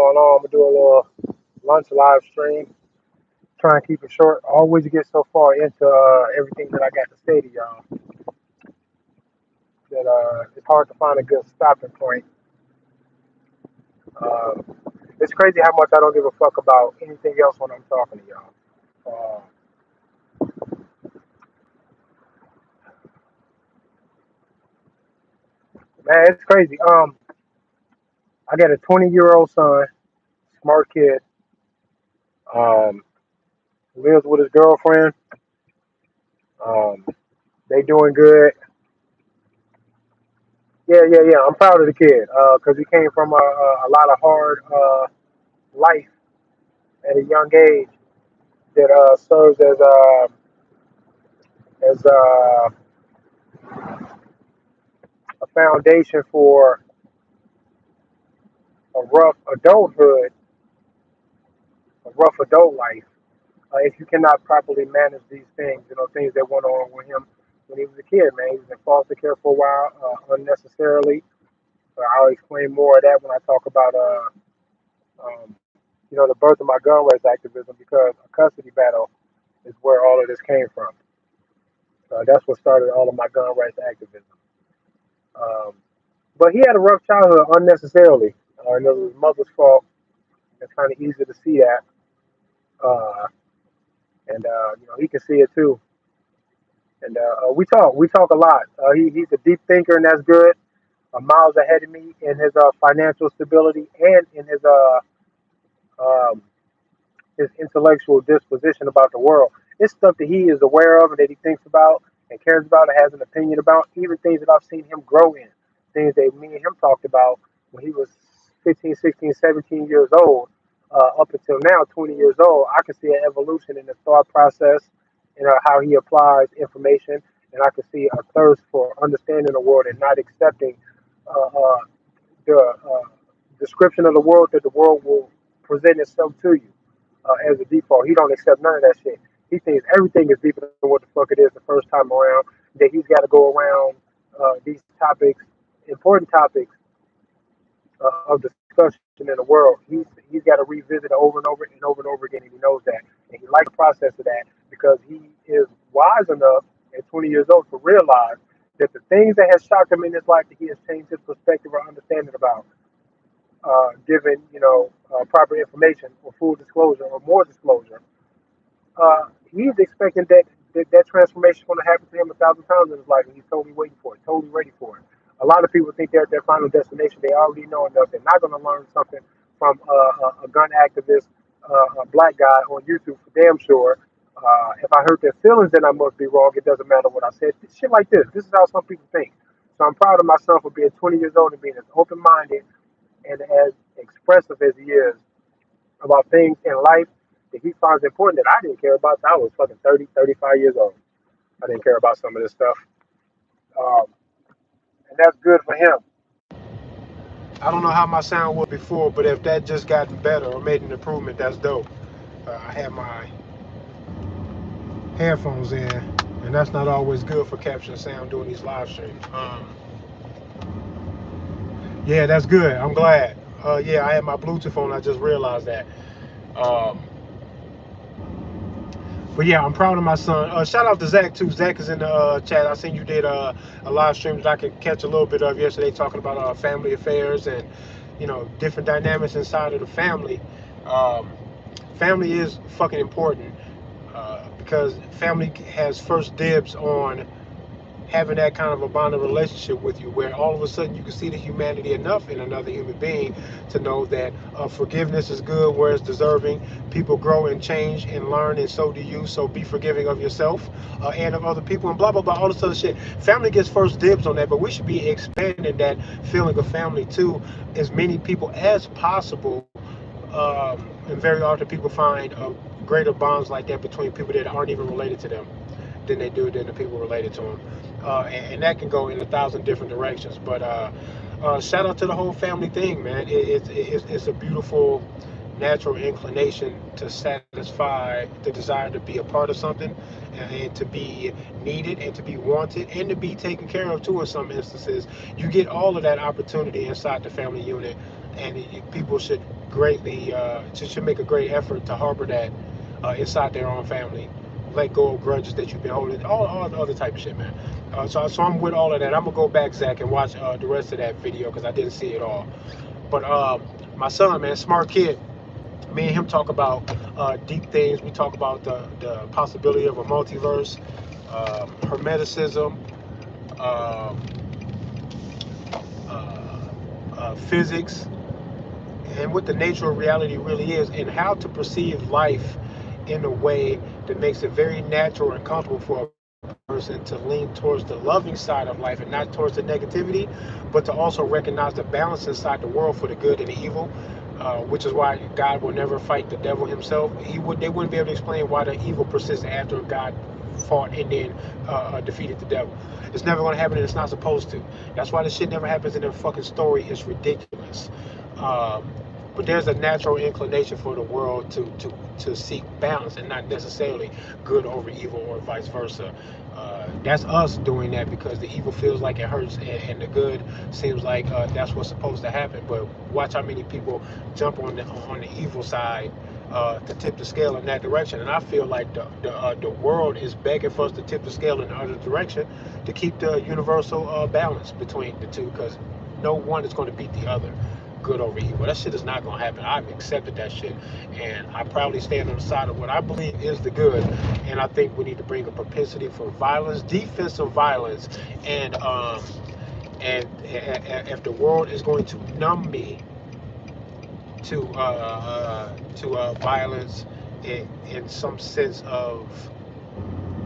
going on? I'm gonna do a little lunch live stream. Try and keep it short. I always get so far into everything that I got to say to y'all that it's hard to find a good stopping point. Uh, it's crazy how much I don't give a fuck about anything else when I'm talking to y'all. Uh, Man, it's crazy. I got a 20-year-old son, smart kid. Um, Lives with his girlfriend. Um, they doing good. Yeah. I'm proud of the kid because he came from a lot of hard life at a young age that serves as a foundation for a rough adulthood, a rough adult life. If you cannot properly manage these things, things that went on with him when he was a kid, man. He was in foster care for a while, unnecessarily. I'll explain more of that when I talk about, um, the birth of my gun rights activism because a custody battle is where all of this came from. That's what started all of my gun rights activism. Um, but he had a rough childhood unnecessarily, and it was his mother's fault. It's kind of easy to see that, uh, and he can see it too. And we talk a lot. He's a deep thinker, and that's good. Miles ahead of me in his financial stability and in um, his intellectual disposition about the world. It's stuff that he is aware of and that he thinks about and cares about and has an opinion about. Even things that I've seen him grow in, things that me and him talked about when he was 15, 16, 17 years old, up until now, 20 years old. I can see an evolution in his thought process and how he applies information, and I can see a thirst for understanding the world and not accepting the description of the world that the world will present itself to you as a default. He don't accept none of that shit. He thinks everything is deeper than what the fuck it is the first time around. That he's got to go around these topics, important topics of discussion in the world. He's got to revisit it over and over and over and over again, and he knows that, and he likes the process of that because he is wise enough at 20 years old to realize that the things that has shocked him in his life that he has changed his perspective or understanding about given proper information or full disclosure or more disclosure, he's expecting that transformation is going to happen to him 1,000 times in his life, and he's totally waiting for it, totally ready for it. A lot of people think they're at their final destination. They already know enough. They're not going to learn something from a gun activist, a black guy on YouTube for damn sure. If I hurt their feelings, then I must be wrong. It doesn't matter what I said. Shit like this. This is how some people think. So I'm proud of myself for being 20 years old and being as open-minded and as expressive as he is about things in life that he finds important that I didn't care about. I was fucking 30, 35 years old. I didn't care about some of this stuff. Um, and that's good for him. I don't know how my sound was before, but if that just gotten better or made an improvement, that's dope. I had my headphones in, and that's not always good for capturing sound doing these live streams. Yeah, that's good. I'm glad. Yeah, I had my Bluetooth on. I just realized that. Um, But yeah, I'm proud of my son. Shout out to Zach too. Zach is in the chat. I seen you did a live stream that I could catch a little bit of yesterday, talking about family affairs and different dynamics inside of the family. Um, Family is fucking important because family has first dibs on having that kind of a bonding relationship with you where all of a sudden you can see the humanity enough in another human being to know that forgiveness is good where it's deserving. People grow and change and learn, and so do you. So be forgiving of yourself and of other people, and blah blah blah, all this other shit. Family gets first dibs on that, but we should be expanding that feeling of family to as many people as possible. And very often people find greater bonds like that between people that aren't even related to them than they do than the people related to them. And that can go in 1,000 different directions. But shout out to the whole family thing, man. It's a beautiful natural inclination to satisfy the desire to be a part of something, and to be needed and to be wanted and to be taken care of too in some instances. You get all of that opportunity inside the family unit, and people should greatly should make a great effort to harbor that inside their own family. Let go of grudges that you've been holding, all the other type of shit, man. So I'm with all of that. I'm gonna go back, Zach, and watch the rest of that video because I didn't see it all. But my son, man, smart kid. Me and him talk about deep things. We talk about the possibility of a multiverse, hermeticism, uh, physics, and what the nature of reality really is, and how to perceive life in a way that makes it very natural and comfortable for a person to lean towards the loving side of life and not towards the negativity, but to also recognize the balance inside the world for the good and the evil. Which is why God will never fight the devil himself. They wouldn't be able to explain why the evil persisted after God fought and then defeated the devil. It's never going to happen, and it's not supposed to. That's why this shit never happens in their fucking story. It's ridiculous. Um, but there's a natural inclination for the world to seek balance and not necessarily good over evil or vice versa. That's us doing that because the evil feels like it hurts, and the good seems like that's what's supposed to happen. But watch how many people jump on the evil side to tip the scale in that direction. And I feel like the world is begging for us to tip the scale in the other direction to keep the universal balance between the two, because no one is going to beat the other, good over evil. That shit is not going to happen. I've accepted that shit, and I proudly stand on the side of what I believe is the good. And I think we need to bring a propensity for violence, defensive violence, and if the world is going to numb me to violence in some sense of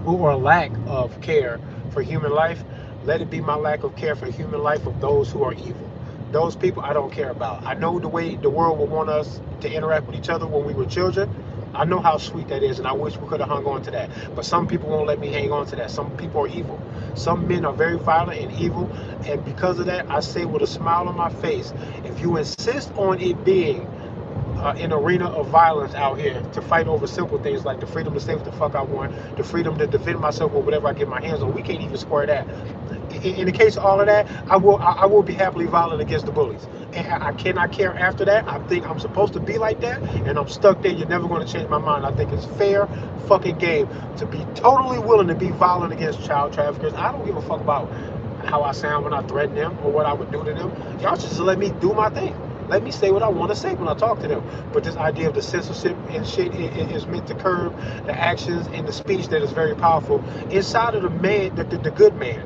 or lack of care for human life, let it be my lack of care for human life of those who are evil. Those people I don't care about. I know the way the world would want us to interact with each other when we were children. I know how sweet that is, and I wish we could have hung on to that. But some people won't let me hang on to that. Some people are evil. Some men are very violent and evil, and because of that, I say with a smile on my face, if you insist on it being an arena of violence out here to fight over simple things like the freedom to say what the fuck I want, the freedom to defend myself with whatever I get my hands on. We can't even square that. In the case of all of that, I will be happily violent against the bullies. And I cannot care after that. I think I'm supposed to be like that, and I'm stuck there. You're never going to change my mind. I think it's fair fucking game to be totally willing to be violent against child traffickers. I don't give a fuck about how I sound when I threaten them or what I would do to them. Y'all just let me do my thing. Let me say what I want to say when I talk to them. But this idea of the censorship and shit is meant to curb the actions and the speech that is very powerful inside of the man, the good man.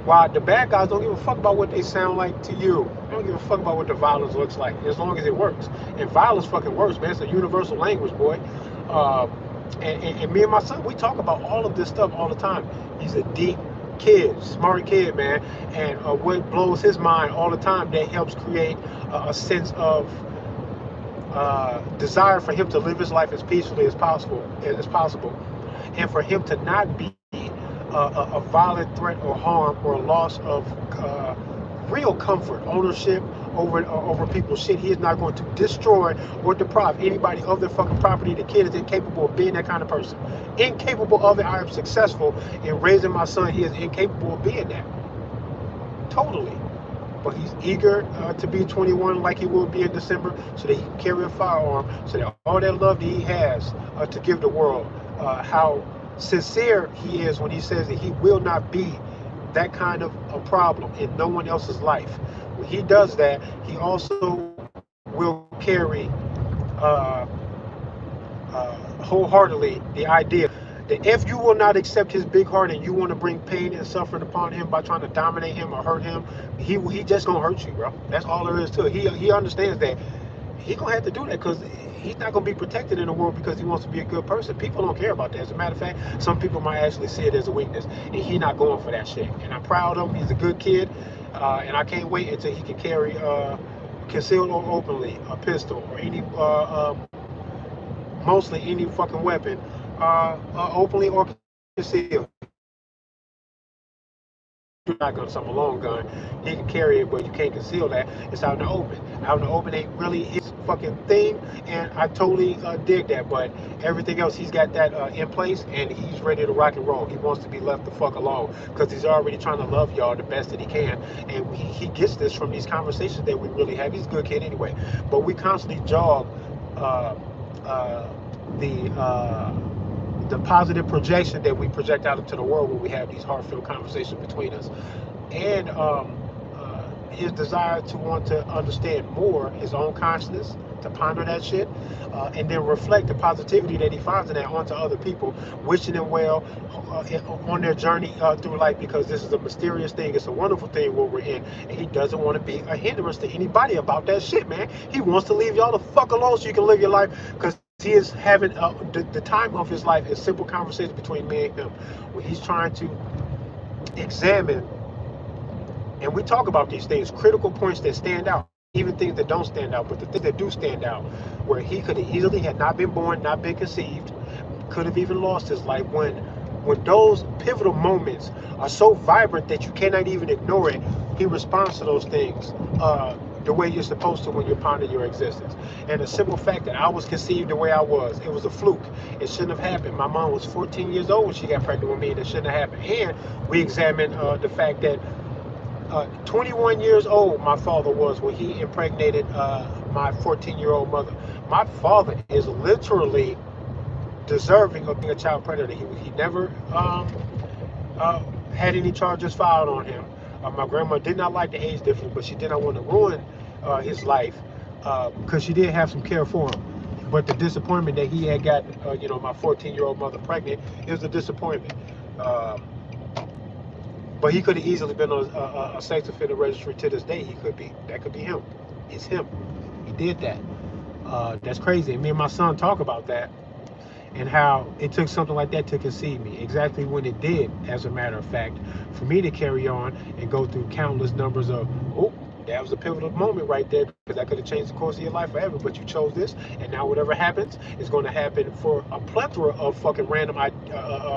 While the bad guys don't give a fuck about what they sound like to you. They don't give a fuck about what the violence looks like, as long as it works. And violence fucking works, man. It's a universal language, boy. Uh, and me and my son, we talk about all of this stuff all the time. He's a deep kid, smart kid, man. And what blows his mind all the time that helps create a sense of desire for him to live his life as peacefully as possible, and for him to not be a violent threat or harm or a loss of real comfort, ownership over people's shit. He is not going to destroy or deprive anybody of their fucking property. The kid is incapable of being that kind of person. Incapable of it. I am successful in raising my son. He is incapable of being that. Totally. But he's eager to be 21 like he will be in December, so that he can carry a firearm, so that all that love that he has to give the world, how sincere he is when he says that he will not be that kind of a problem in no one else's life. When he does that, he also will carry uh, wholeheartedly the idea that if you will not accept his big heart and you want to bring pain and suffering upon him by trying to dominate him or hurt him, he just gonna hurt you, bro. That's all there is to it. He understands that he gonna have to do that because he's not gonna be protected in the world because he wants to be a good person. People don't care about that. As a matter of fact, some people might actually see it as a weakness, and he not going for that shit. And I'm proud of him. He's a good kid, and I can't wait until he can carry concealed or openly a pistol or any mostly any fucking weapon, openly or concealed. shotgun, something a long gun. He can carry it, but you can't conceal that. It's out in the open. Out in the open ain't really his fucking thing, and I totally dig that. But everything else, he's got that in place, and he's ready to rock and roll. He wants to be left the fuck alone because he's already trying to love y'all the best that he can, and he gets this from these conversations that we really have. He's a good kid anyway, but we constantly jog uh, uh, the. The positive projection that we project out into the world when we have these heartfelt conversations between us, and his desire to want to understand more his own consciousness, to ponder that shit, and then reflect the positivity that he finds in that onto other people, wishing them well on their journey through life, because this is a mysterious thing. It's a wonderful thing what we're in, and he doesn't want to be a hindrance to anybody about that shit, man. He wants to leave y'all the fuck alone so you can live your life, because he is having the time of his life is simple conversations between me and him, where he's trying to examine, and we talk about these things, critical points that stand out, even things that don't stand out, but the things that do stand out, where he could have easily had not been born, not been conceived, could have even lost his life, when those pivotal moments are so vibrant that you cannot even ignore it. He responds to those things the way you're supposed to when you're pondering your existence. And the simple fact that I was conceived the way I was, it was a fluke. It shouldn't have happened. My mom was 14 years old when she got pregnant with me, and it shouldn't have happened. And we examined the fact that 21 years old my father was when he impregnated my 14-year-old mother. My father is literally deserving of being a child predator. He never had any charges filed on him. My grandma did not like the age difference, but she did not want to ruin his life because she did have some care for him. But the disappointment that he had got, my 14-year-old mother pregnant, is a disappointment. Um, but he could have easily been on a sex offender registry to this day. He could be. That could be him. It's him. He did that. That's crazy. And me and my son talk about that, and how it took something like that to conceive me. Exactly when it did, as a matter of fact, for me to carry on and go through countless numbers of, oh, that was a pivotal moment right there, because that could have changed the course of your life forever. But you chose this, and now whatever happens is going to happen for a plethora of fucking random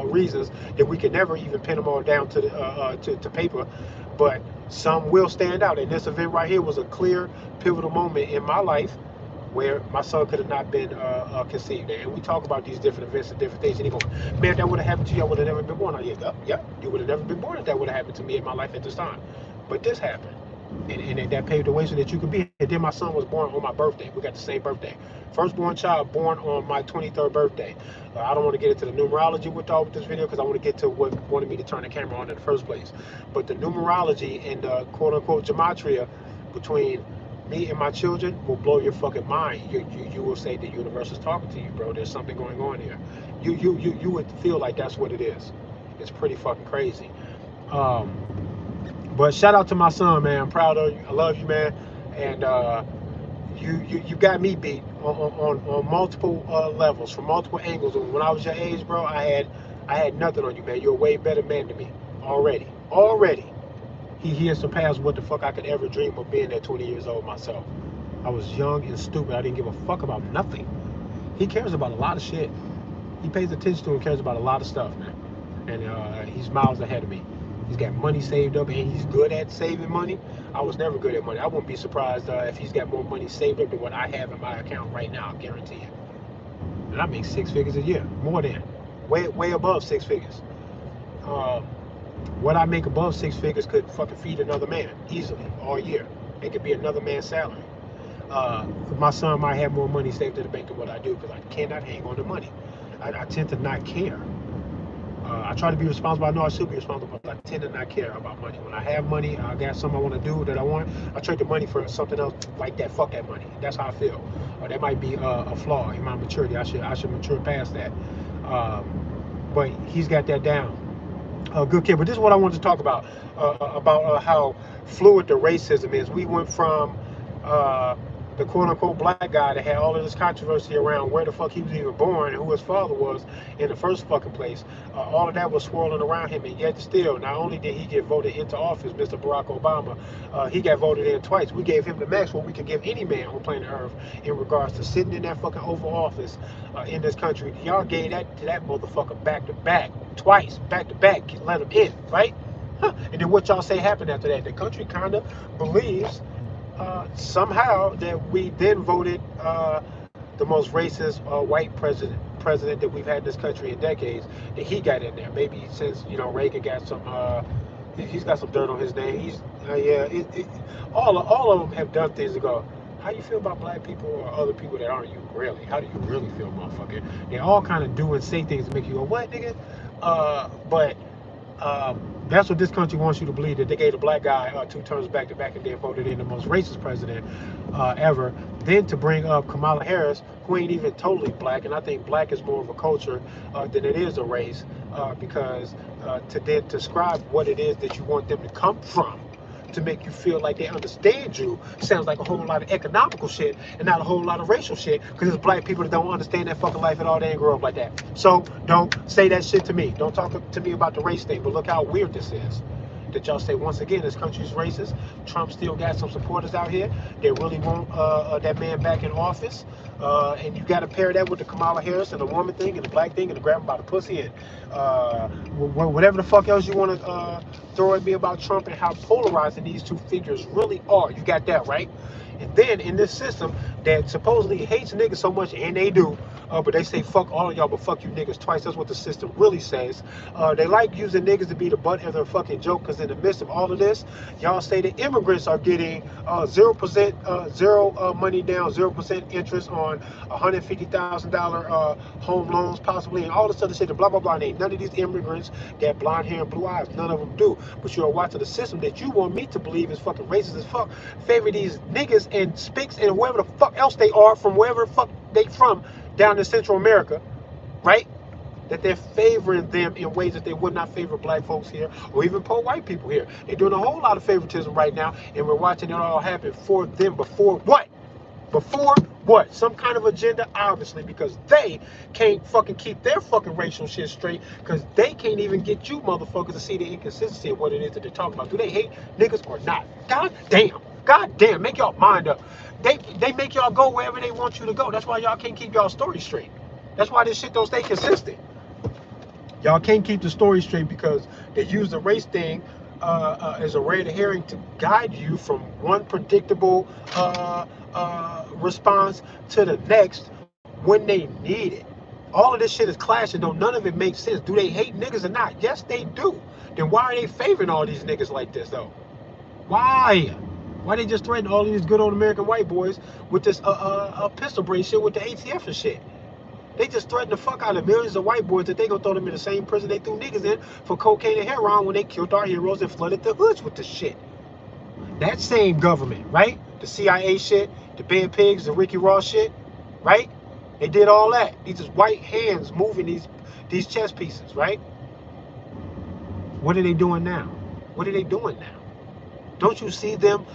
reasons that we can never even pin them all down to to paper. But some will stand out, and this event right here was a clear, pivotal moment in my life where my son could have not been conceived. And we talk about these different events and different things. And he goes, man, that would have happened to you. I would have never been born. Yeah, you would have never been born if that would have happened to me in my life at this time. But this happened. And that paved the way so that you could be here. And then my son was born on my birthday. We got the same birthday. Firstborn child born on my 23rd birthday. I don't want to get into the numerology with this video, because I want to get to what wanted me to turn the camera on in the first place. But the numerology and the quote-unquote gematria between me and my children will blow your fucking mind. You will say the universe is talking to you, bro. There's something going on here. You would feel like that's what it is. It's pretty fucking crazy. Um, but shout out to my son, man. I'm proud of you. I love you, man. And you got me beat on multiple levels, from multiple angles. When I was your age, bro, I had nothing on you, man. You're a way better man to me already. Already. He has surpassed what the fuck I could ever dream of being at 20 years old myself. I was young and stupid. I didn't give a fuck about nothing. He cares about a lot of shit. He pays attention to and cares about a lot of stuff, man. And he's miles ahead of me. He's got money saved up, and he's good at saving money. I was never good at money. I wouldn't be surprised if he's got more money saved up than what I have in my account right now, I guarantee you. And I make 6 figures a year. More than. Way above 6 figures. What I make above 6 figures could fucking feed another man easily all year. It could be another man's salary. My son might have more money saved in the bank than what I do, because I cannot hang on to money. I tend to not care. I try to be responsible. I know I should be responsible, but I tend to not care about money. When I have money, I got something I want to do that I want, I trade the money for something else like that. Fuck that money. That's how I feel. Or that might be a flaw in my maturity. I should mature past that. But he's got that down. Good kid. But this is what I wanted to talk about how fluid the racism is. We went from the quote-unquote black guy that had all of this controversy around where the fuck he was even born and who his father was in the first fucking place. All of that was swirling around him, and yet still, not only did he get voted into office, Mr. Barack Obama, he got voted in twice. We gave him the max what we could give any man on planet Earth in regards to sitting in that fucking Oval Office in this country. Y'all gave that to that motherfucker back to back, twice, back to back, let him in, right? Huh. And then what y'all say happened after that? The country kind of believes somehow that we then voted the most racist white president that we've had in this country in decades, and he got in there. Maybe since Reagan got some, he's got some dirt on his name. He's yeah, all of them have done things to go. How you feel about black people or other people that aren't you? Really? How do you really feel, motherfucker? They all kind of do and say things to make you go, what, nigga? But that's what this country wants you to believe, that they gave a black guy 2 terms back to back and then voted in the most racist president ever. Then to bring up Kamala Harris, who ain't even totally black, and I think black is more of a culture than it is a race, because to then describe what it is that you want them to come from, to make you feel like they understand you, sounds like a whole lot of economical shit and not a whole lot of racial shit, because it's black people that don't understand that fucking life at all. They ain't grow up like that. So don't say that shit to me. Don't talk to me about the race thing, but look how weird this is. That y'all say, once again, this country's racist. Trump still got some supporters out here that really want that man back in office. And you got to pair that with the Kamala Harris and the woman thing and the black thing and the grab him by the pussy and whatever the fuck else you want to throw at me about Trump and how polarizing these two figures really are. You got that, right? And then in this system that supposedly hates niggas so much, and they do, but they say fuck all of y'all, but fuck you niggas twice. That's what the system really says. They like using niggas to be the butt of their fucking joke, because in the midst of all of this, y'all say that immigrants are getting 0%, zero money down, 0% interest on $150,000 home loans, possibly, and all this other shit, and blah blah blah. And ain't none of these immigrants got blonde hair and blue eyes. None of them do. But you're watching the system that you want me to believe is fucking racist as fuck, favor these niggas and spics and whoever the fuck else they are from wherever the fuck they from down in Central America, right? That they're favoring them in ways that they would not favor black folks here or even poor white people here. They're doing a whole lot of favoritism right now, and we're watching it all happen for them. Before what? Before what? Some kind of agenda, obviously, because they can't fucking keep their fucking racial shit straight, because they can't even get you motherfuckers to see the inconsistency of what it is that they're talking about. Do they hate niggas or not? God damn. God damn. Make y'all mind up. They make y'all go wherever they want you to go. That's why y'all can't keep y'all story straight. That's why this shit don't stay consistent. Y'all can't keep the story straight because they use the race thing as a red herring to guide you from one predictable response to the next when they need it. All of this shit is clashing, though none of it makes sense. Do they hate niggas or not? Yes, they do. Then why are they favoring all these niggas like this, though? Why? Why they just threaten all these good old American white boys with this pistol brace shit with the ATF and shit? They just threatened the fuck out of millions of white boys that they gonna throw them in the same prison they threw niggas in for cocaine and heroin when they killed our heroes and flooded the hoods with this shit. That same government, right? The CIA shit, the Ben Pigs, the Ricky Ross shit, right? They did all that. These is white hands moving these chess pieces, right? What are they doing now? What are they doing now? Don't you see them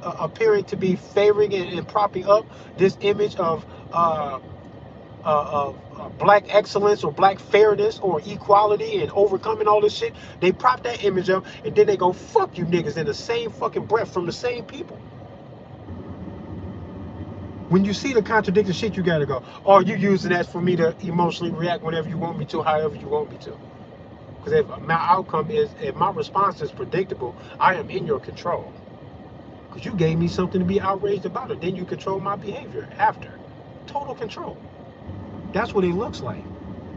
appearing to be favoring and propping up this image of black excellence or black fairness or equality and overcoming all this shit? They prop that image up and then they go fuck you niggas in the same fucking breath from the same people. When you see the contradicting shit, you gotta go, oh, you using that for me to emotionally react whenever you want me to, however you want me to. Because if my outcome is, if my response is predictable, I am in your control. Because you gave me something to be outraged about it. Then you control my behavior after. Total control. That's what it looks like.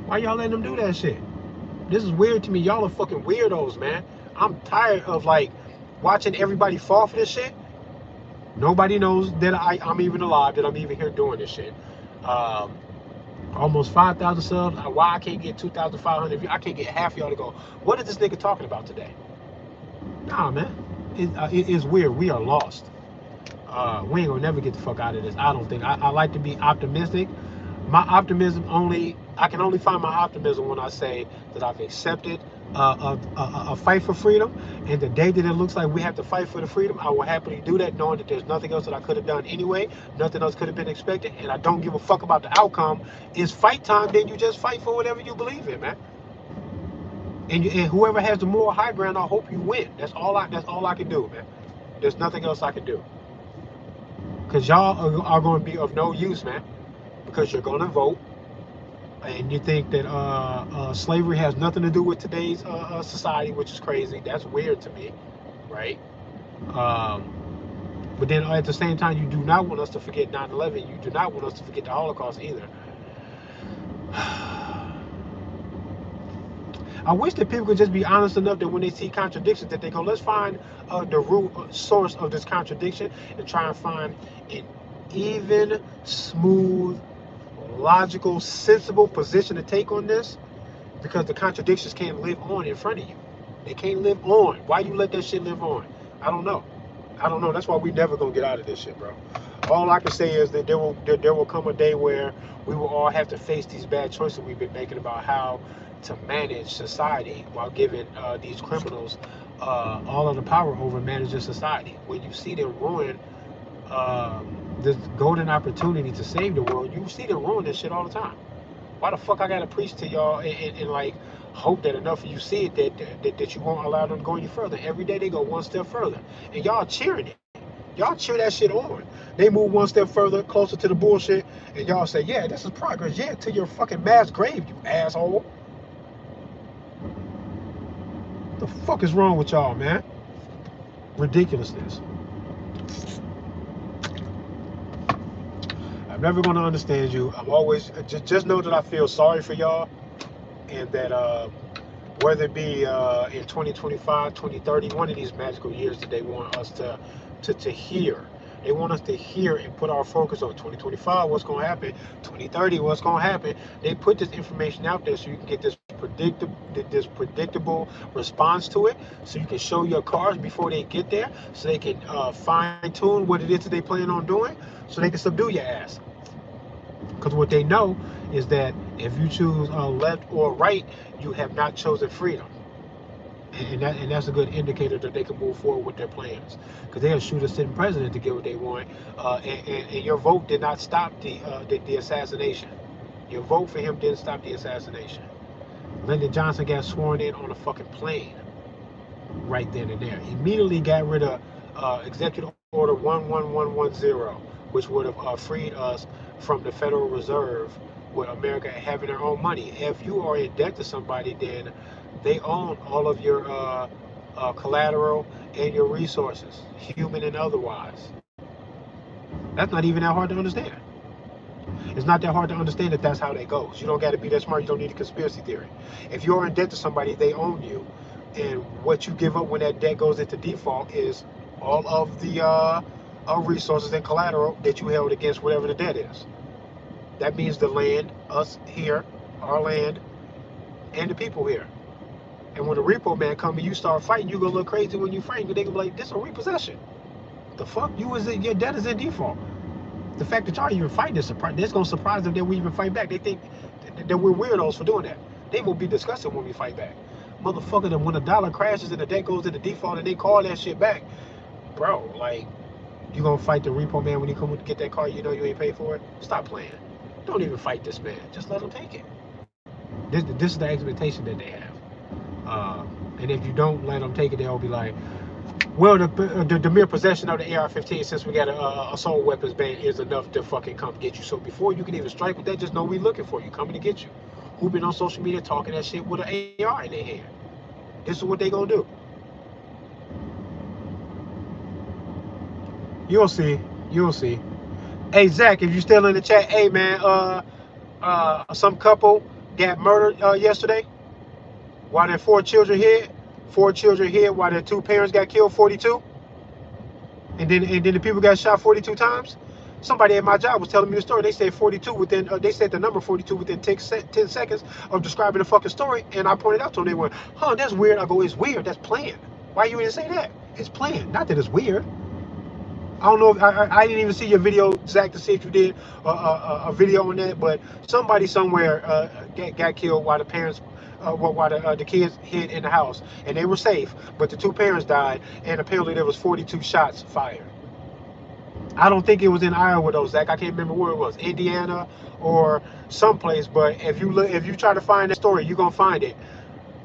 Why y'all letting them do that shit? This is weird to me. Y'all are fucking weirdos, man. I'm tired of like watching everybody fall for this shit. Nobody knows that I'm even alive, that I'm even here doing this shit. Um, Almost 5,000 subs. Why I can't get 2,500? I can't get half of y'all to go, what is this nigga talking about today? Nah, man. It is weird. We are lost. We ain't gonna never get the fuck out of this. I don't think. I like to be optimistic. My optimism I can only find my optimism when I say that I've accepted a fight for freedom, and the day that it looks like we have to fight for the freedom, I will happily do that, knowing that there's nothing else that I could have done anyway, nothing else could have been expected, and I don't give a fuck about the outcome. It's fight time, then you just fight for whatever you believe in, man. And whoever has the moral high ground, I hope you win. That's all I can do, man. There's nothing else I can do. Because y'all are going to be of no use, man. Because you're going to vote And you think that slavery has nothing to do with today's society, which is crazy. That's weird to me, right? Um, but then at the same time, you do not want us to forget 9/11. You do not want us to forget the Holocaust either. I wish that people could just be honest enough that when they see contradictions, that they go, let's find the root source of this contradiction and try and find an even, smooth, logical, sensible position to take on this, because the contradictions can't live on in front of you. They can't live on. Why you let that shit live on? I don't know. I don't know. That's why we never gonna get out of this shit, bro. All I can say is that there will come a day where we will all have to face these bad choices we've been making about how to manage society while giving these criminals all of the power over managing society. When you see them ruin this golden opportunity to save the world, you see them ruin this shit all the time. Why the fuck I gotta preach to y'all and like hope that enough of you see it that you won't allow them to go any further? Every day they go one step further, and y'all cheering it. Y'all cheer that shit on. They move one step further, closer to the bullshit, and y'all say, "Yeah, this is progress." Yeah, to your fucking mass grave, you asshole. What the fuck is wrong with y'all, man? Ridiculousness. I'm never gonna understand you. I'm always just know that I feel sorry for y'all, and that whether it be in 2025, 2030, one of these magical years that they want us to hear. They want us to hear and put our focus on 2025, what's going to happen, 2030, what's going to happen. They put this information out there so you can get this predictable response to it, so you can show your cars before they get there, so they can fine tune what it is that they plan on doing, so they can subdue your ass. Because what they know is that if you choose left or right, you have not chosen freedom. And that's a good indicator that they can move forward with their plans. Because they'll shoot a sitting president to get what they want. And your vote did not stop the assassination. Your vote for him didn't stop the assassination. Lyndon Johnson got sworn in on a fucking plane right then and there. Immediately got rid of Executive Order 11110, which would have freed us from the Federal Reserve, with America having their own money. If you are in debt to somebody, then they own all of your collateral and your resources, human and otherwise. That's not even that hard to understand. It's not that hard to understand that that's how that goes. You don't got to be that smart. You don't need a conspiracy theory. If you're in debt to somebody, they own you. And what you give up when that debt goes into default is all of the resources and collateral that you held against whatever the debt is. That means the land, us here, our land, and the people here. And when the repo man come and you start fighting, you gonna look crazy when you fight. They gonna be like, "This is a repossession. The fuck? Your debt is in default." The fact that y'all even fighting is surprise. That's gonna surprise them that we even fight back. They think that we're weirdos for doing that. They will be disgusted when we fight back. Motherfucker, that when the dollar crashes and the debt goes into default and they call that shit back, bro, like, you gonna fight the repo man when he come to get that car you know you ain't paid for it? Stop playing. Don't even fight this man. Just let him take it. This is the expectation that they have. And if you don't let them take it, they'll be like, well, the mere possession of the AR-15, since we got a assault weapons ban, is enough to fucking come get you. So before you can even strike with that, just know we looking for you, coming to get you. Who been on social media talking that shit with an AR in their hand? This is what they gonna do. You'll see. You'll see. Hey Zach, if you still in the chat, hey man, some couple got murdered yesterday while their four children hid. Four children hid while their two parents got killed 42. And then the people got shot 42 times. Somebody at my job was telling me the story. They said 42 within. They said the number 42 within 10 seconds of describing the fucking story. And I pointed out to them. They went, "Huh, that's weird." I go, "It's weird. That's planned. Why you didn't say that? It's planned. Not that it's weird." I don't know if I didn't even see your video, Zach, to see if you did a video on that. But somebody somewhere got killed while the parents, while the kids hid in the house, and they were safe. But the two parents died, and apparently there was 42 shots fired. I don't think it was in Iowa though, Zach. I can't remember where it was, Indiana or someplace. But if you try to find that story, you're gonna find it.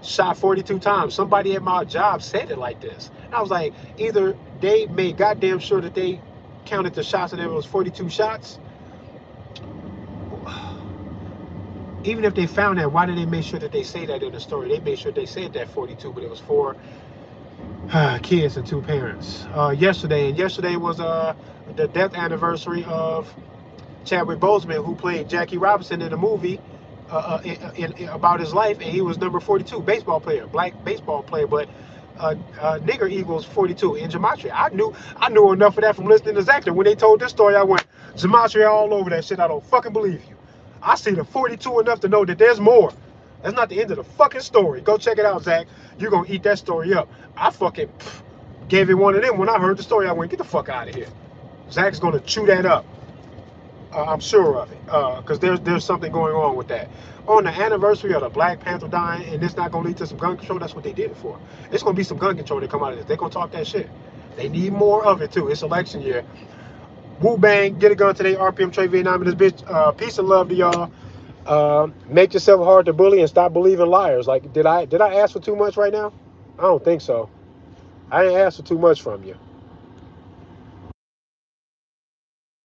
Shot 42 times. Somebody at my job said it like this. And I was like, either they made goddamn sure that they counted the shots and there was 42 shots. even if they found that, why did they make sure that they say that in the story? They made sure they said that 42, but it was four kids and two parents. Yesterday was the death anniversary of Chadwick Boseman, who played Jackie Robinson in the movie about his life, and he was number 42, baseball player, black baseball player, but nigger Eagles 42 in gematria. I knew enough of that from listening to Zach. When they told this story, I went gematria all over that shit. I don't fucking believe you. I see the 42 enough to know that there's more. That's not the end of the fucking story. Go check it out, Zach. You're gonna eat that story up. I fucking gave it one of them when I heard the story. I went, get the fuck out of here. Zach's gonna chew that up. I'm sure of it, because there's something going on with that. On the anniversary of the Black Panther dying, and it's not gonna lead to some gun control. That's what they did it for. It's gonna be some gun control that come out of this. They're gonna talk that shit. They need more of it too. It's election year. Woo bang, get a gun today. RPM Trade Vietnam in this bitch. Peace and love to y'all. Make yourself hard to bully and stop believing liars. Like, did I ask for too much right now? I don't think so. I didn't ask for too much from you.